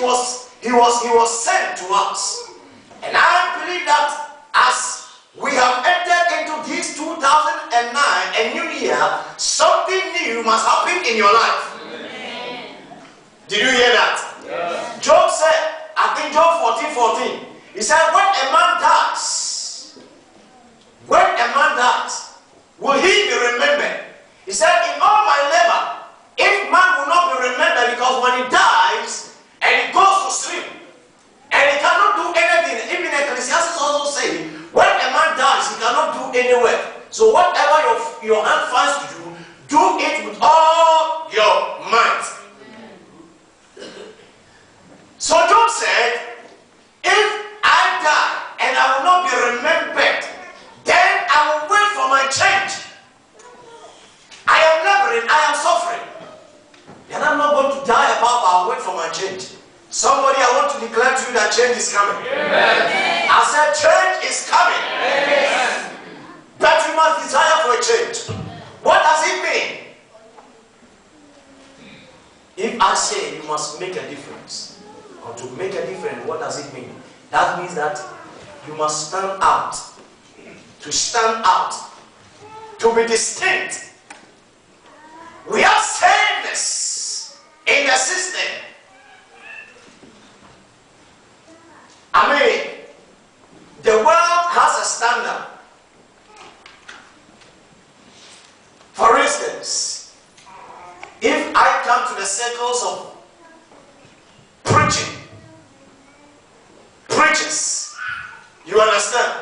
was sent to us. And I believe that as we have entered into this 2009, a new year, something new must happen in your life. Amen. Did you hear that? Yes. Job said, I think Job 14:14, he said, when a man dies, will he be remembered? He said, in all my labor, if man will not be remembered, because when he dies and he goes to sleep and he cannot do anything, even Ecclesiastes also say, when a man dies, he cannot do any work. So whatever your hand finds to do it with all your might. So Job said, if I die and I will not be remembered, then I will wait for my change. I am laboring, I am suffering. And I'm not going to die about, I'll wait for my change. Somebody, I want to declare to you that change is coming. Amen. I said change is coming. Amen. But you must desire for a change. What does it mean? If I say you must make a difference, or to make a difference, what does it mean? That means that you must stand out. To stand out. To be distinct. We have sameness in the system. I mean, the world has a standard. For instance, if I come to the circles of preachers, you understand?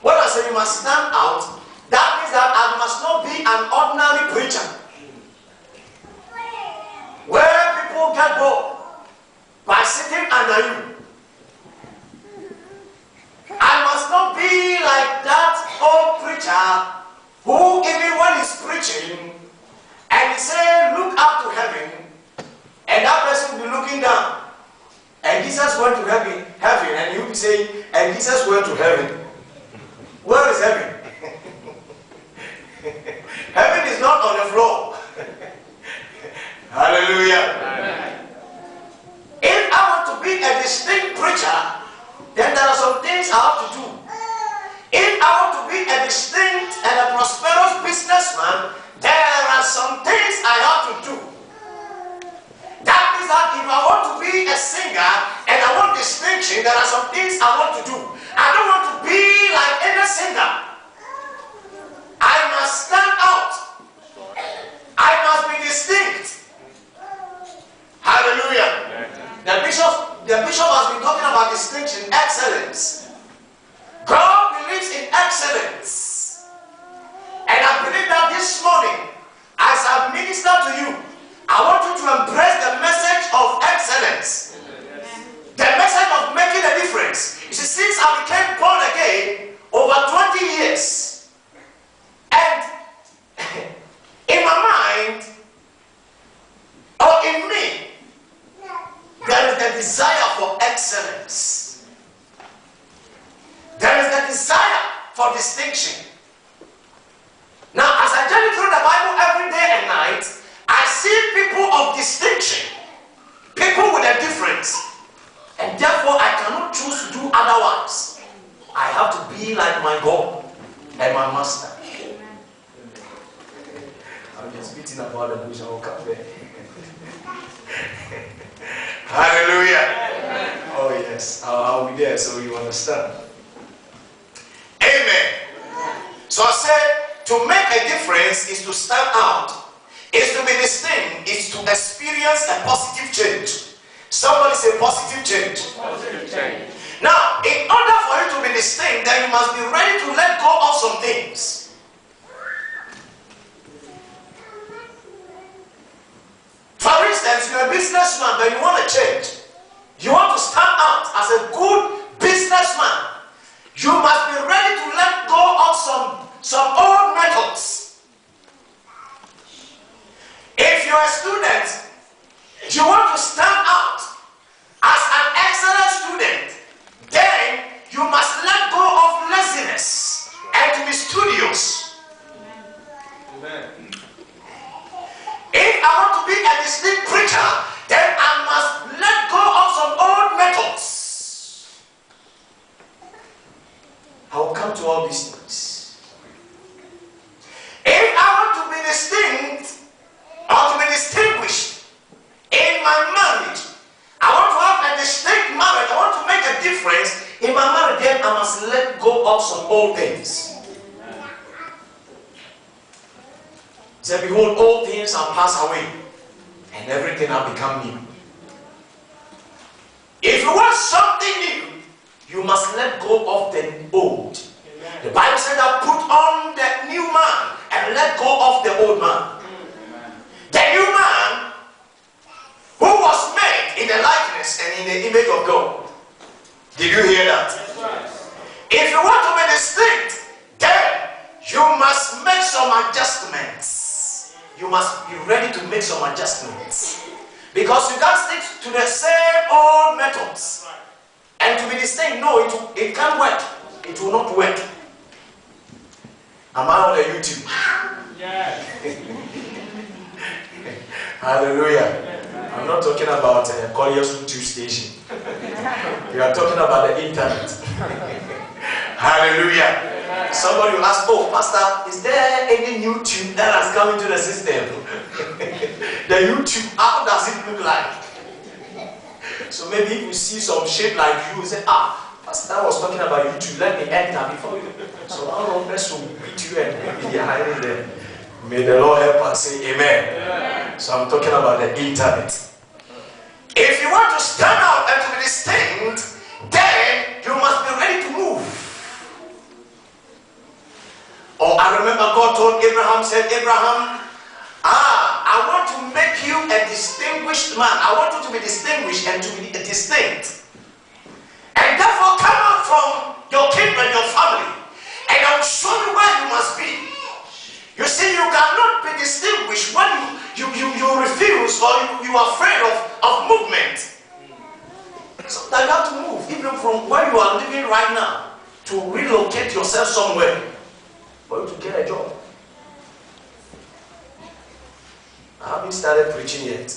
When I say you must stand out, that means that I must not be an ordinary preacher, where people get bored by sitting under you. I must not be like that old preacher who, even when he's preaching and he say, look up to heaven, and that person will be looking down, and Jesus went to heaven, and he will be saying, and Jesus went to heaven. Where is heaven? Heaven is not on the floor. Hallelujah. Amen. If I want to be a distinct preacher, then there are some things I have to do. If I want to be a distinct and a prosperous businessman, there are some things I have to do. That means that if I want to be a singer and I want distinction, there are some things I want to do. I don't want to be like any singer. I must stand out. I must be distinct. Hallelujah. The bishop has been talking about distinction, excellence. God believes in excellence. And I believe that this morning, as I minister to you, I want you to embrace the message of excellence. The message of making a difference. You see, since I became born again, over 20 years, and in my mind, or in me, there is the desire for excellence. There is the desire for distinction. Now, as I journey through the Bible every day and night, I see people of distinction, people with a difference, and therefore I cannot choose to do otherwise. I have to be like my God and my Master. I'm just beating about the bush. I will come there. Hallelujah. Oh yes, I'll be there so you understand. Amen. So I said, to make a difference is to stand out, is to be distinct, is to experience a positive change. Somebody say positive change. Positive change. Now, in order for you to be distinct, then you must be ready to let go of some things. For instance, you're a businessman, but you want to change. You want to stand out as a good businessman. You must be ready to let go of some old methods. If you're a student, you want to stand out as an excellent student, then you must let go of laziness and to be studious. Amen. If I want to be a distinct preacher, then I must let go must let go of some old things. He said, behold, all things are passed away, and everything has become new. If you want something new, you must let go of the old. Amen. The Bible said that put on the new man and let go of the old man. Amen. The new man who was made in the likeness and in the image of God. Did you hear that? Yes, right. If you want to be distinct, then you must make some adjustments. You must be ready to make some adjustments. Because you can't stick to the same old methods. And to be distinct, no, it can't work. It will not work. Am I on the YouTube? Yes. Hallelujah. I'm not talking about Collier's YouTube station. We are talking about the internet. Hallelujah. Somebody will ask, oh, Pastor, is there any new tune that has come into the system? The YouTube, how does it look like? So maybe if you see some shape like you, say, Pastor was talking about YouTube, let me enter before you. So I'll run best to beat you and maybe they're hiding there. May the Lord help us say amen. Amen. So I'm talking about the internet. If you want to stand out and to be distinct, then you must be ready to move. Oh, I remember God told Abraham, said, Abraham, I want to make you a distinguished man. I want you to be distinguished and to be distinct. And therefore come out from your kindred, your family, and I will show you where you must be. You see, you cannot be distinguished when you refuse or you are afraid of movement. So you have to move, even from where you are living right now, to relocate yourself somewhere for you to get a job. I haven't started preaching yet.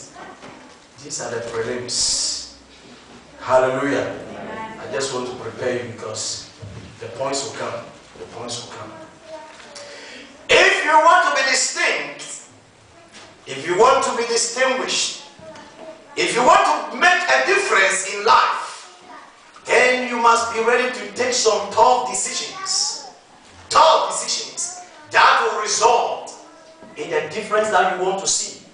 These are the prelims. Hallelujah. Amen. I just want to prepare you because the points will come. The points will come. If you want to be distinct, if you want to be distinguished, if you want to make a difference in life, then you must be ready to take some tough decisions. Tough decisions that will result in the difference that you want to see.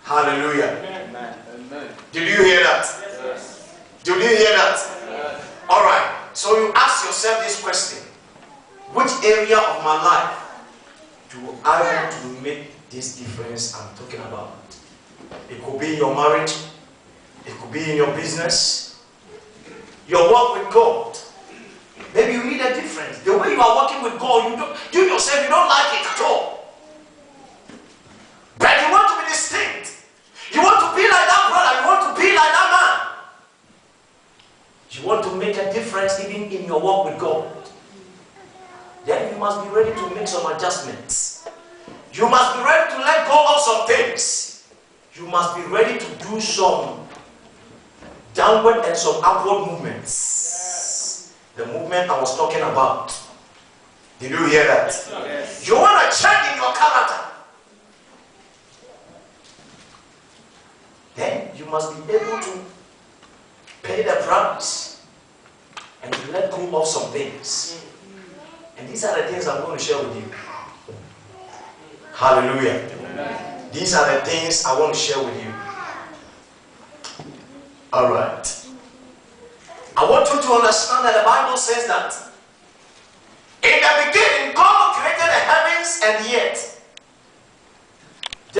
Hallelujah. Amen. Did you hear that? Yes. Did you hear that? Yes. All right. So you ask yourself this question. Which area of my life do I want to make this difference I'm talking about? It could be in your marriage. It could be in your business. Your work with God. Maybe you need a difference. The way you are working with God, you yourself, you don't like it at all. But you want to be distinct. You want to be like that brother. You want to be like that man. You want to make a difference even in your work with God. Then you must be ready to make some adjustments. You must be ready to let go of some things. You must be ready to do some downward and some upward movements. The movement I was talking about. Did you hear that? Yes. You want to change in your character. Then you must be able to pay the price and to let go of some things. And these are the things I'm going to share with you. Hallelujah. Amen. These are the things I want to share with you. All right. I want you to understand that the Bible says that in the beginning, God created the heavens and the earth.